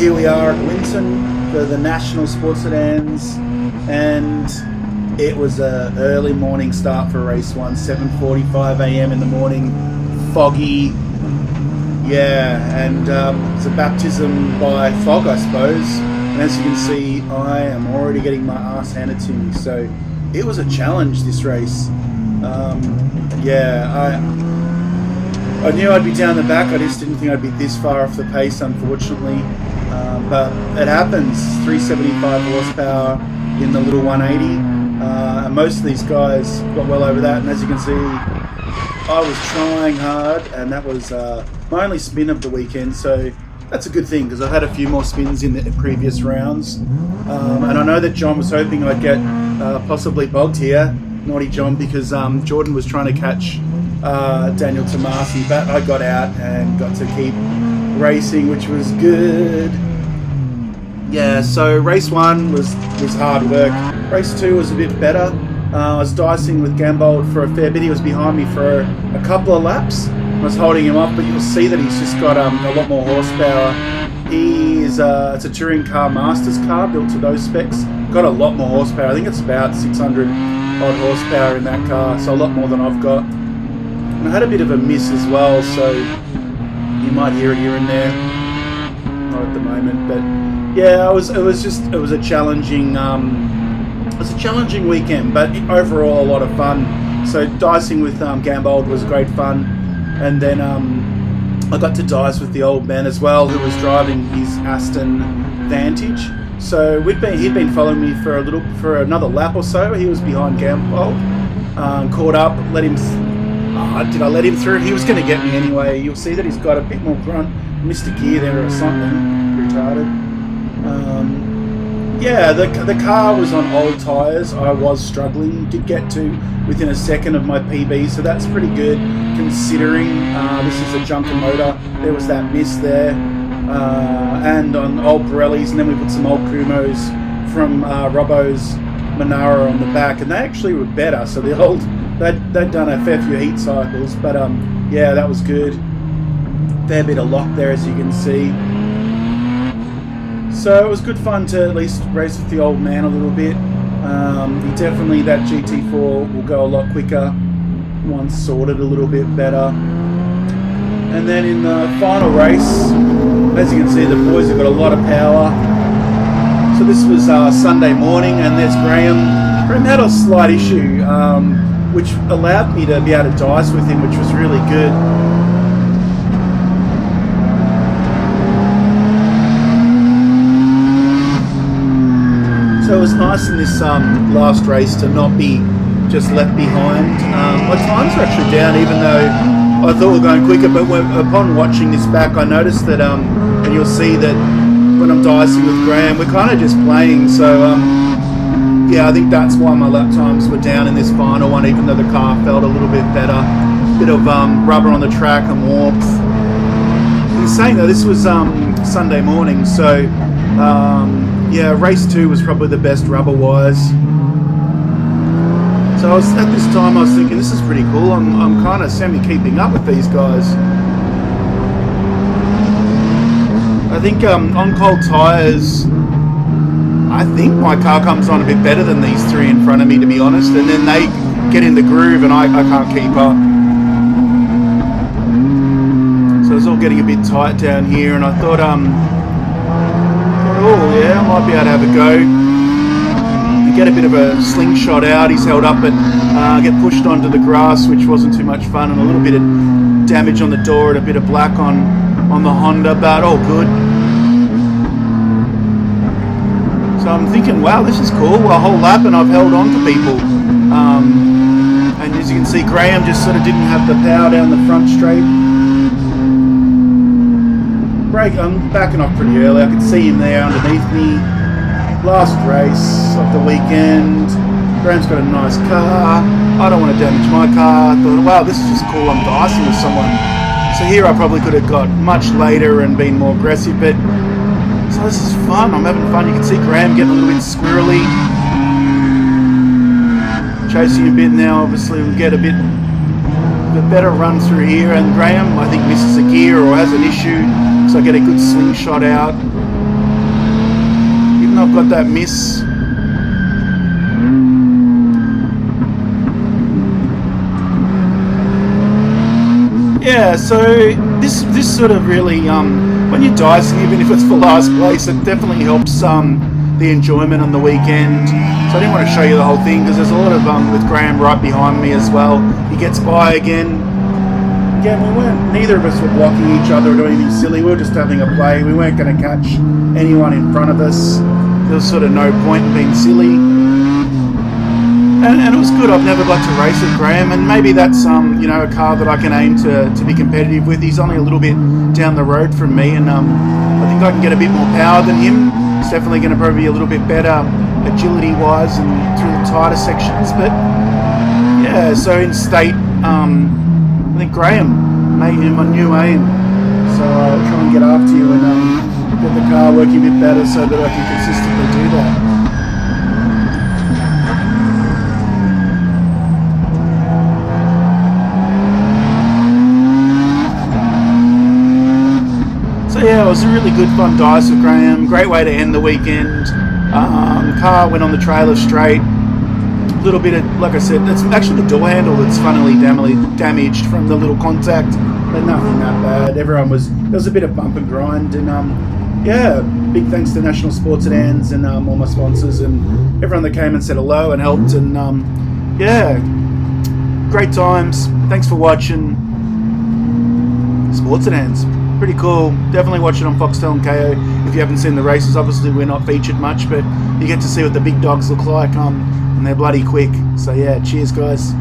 here we are at Winton for the National Sports Sedans, and it was an early morning start for race one, 7:45 a.m. in the morning, foggy, and it's a baptism by fog, I suppose. And as you can see, I am already getting my ass handed to me, so it was a challenge, this race. I knew I'd be down the back. I just didn't think I'd be this far off the pace, unfortunately. But it happens. 375 horsepower in the little 180. And most of these guys got well over that. And as you can see, I was trying hard, and that was my only spin of the weekend. So that's a good thing, because I've had a few more spins in the previous rounds. And I know that John was hoping I'd get possibly bogged here. Naughty John, because Jordan was trying to catch Daniel Tomasi, but I got out and got to keep racing, which was good. Yeah, so race one was hard work. Race two was a bit better. I was dicing with Gambold for a fair bit. He was behind me for a couple of laps. I was holding him off, but you'll see that he's just got a lot more horsepower. It's a touring car, Masters car, built to those specs. Got a lot more horsepower. I think it's about 600 odd horsepower in that car, so a lot more than I've got. And I had a bit of a miss as well, so you might hear it here and there. Not at the moment, but yeah, it was a challenging weekend, but overall a lot of fun. So dicing with Gambold was great fun, and then I got to dice with the old man as well, who was driving his Aston Vantage. So he'd been following me for another lap or so. He was behind Gambold, caught up, did I let him through? He was going to get me anyway. You'll see that he's got a bit more grunt, missed a gear there or something, retarded. The car was on old tyres. I was struggling, did get to within a second of my PB, so that's pretty good considering this is a junker motor. There was that miss there. And on old Pirellis, and then we put some old Kumos from Robbo's Monaro on the back, and they actually were better. So they'd done a fair few heat cycles, but that was good. Fair bit of lock there, as you can see. So it was good fun to at least race with the old man a little bit. That GT4 will go a lot quicker once sorted a little bit better. And then in the final race, as you can see, the boys have got a lot of power. So this was Sunday morning, and there's Graham. Graham had a slight issue, which allowed me to be able to dice with him, which was really good. So it was nice in this last race to not be just left behind. My times are actually down, even though I thought we were going quicker, but upon watching this back, I noticed that, and you'll see that when I'm dicing with Graham, we're kind of just playing. So, I think that's why my lap times were down in this final one, even though the car felt a little bit better. Bit of rubber on the track and warmth. In saying that, this was Sunday morning, so race two was probably the best rubber-wise. So at this time I was thinking, this is pretty cool. I'm kind of semi-keeping up with these guys. I think on cold tyres, I think my car comes on a bit better than these three in front of me, to be honest. And then they get in the groove and I can't keep up. So it's all getting a bit tight down here, and I thought, I might be able to have a go. Get a bit of a slingshot out. He's held up and get pushed onto the grass, which wasn't too much fun, and a little bit of damage on the door and a bit of black on the Honda, but all good. So I'm thinking, wow, this is cool. A whole lap and I've held on to people. And as you can see, Graham just sort of didn't have the power down the front straight. I'm backing off pretty early. I could see him there underneath me. Last race of the weekend. Graham's got a nice car. I don't want to damage my car. I thought, wow, this is just cool. I'm dicing with someone. So here I probably could have got much later and been more aggressive, but so this is fun. I'm having fun. You can see Graham getting a little bit squirrely. Chasing a bit now, obviously we'll get a bit better run through here, and Graham I think misses a gear or has an issue, so I get a good slingshot out. I've got that miss. Yeah, so this sort of really, when you're dicing, even if it's for last place, it definitely helps the enjoyment on the weekend. So I didn't want to show you the whole thing because there's a lot of with Graham right behind me as well. He gets by again. Again, neither of us were blocking each other or doing anything silly. We were just having a play. We weren't going to catch anyone in front of us. There was sort of no point in being silly. And it was good. I've never got to race with Graham, and maybe that's a car that I can aim to be competitive with. He's only a little bit down the road from me, and I think I can get a bit more power than him. It's definitely going to probably be a little bit better agility-wise and through the tighter sections. But yeah, so in state, I think Graham made him my new aim. So I'll try and get after you and get the car working a bit better so that I can consistently do that. So yeah, it was a really good fun dice with Graham. Great way to end the weekend. Car went on the trailer straight. A little bit of, like I said, it's actually the door handle that's funnily damaged from the little contact, but nothing that bad. There was a bit of bump and grind, and yeah, big thanks to National Sports Sedans and all my sponsors and everyone that came and said hello and helped, and yeah, great times. Thanks for watching Sports Sedans. Pretty cool. Definitely watch it on Foxtel and KO if you haven't seen the races. Obviously we're not featured much, but you get to see what the big dogs look like, and they're bloody quick. So yeah, cheers guys.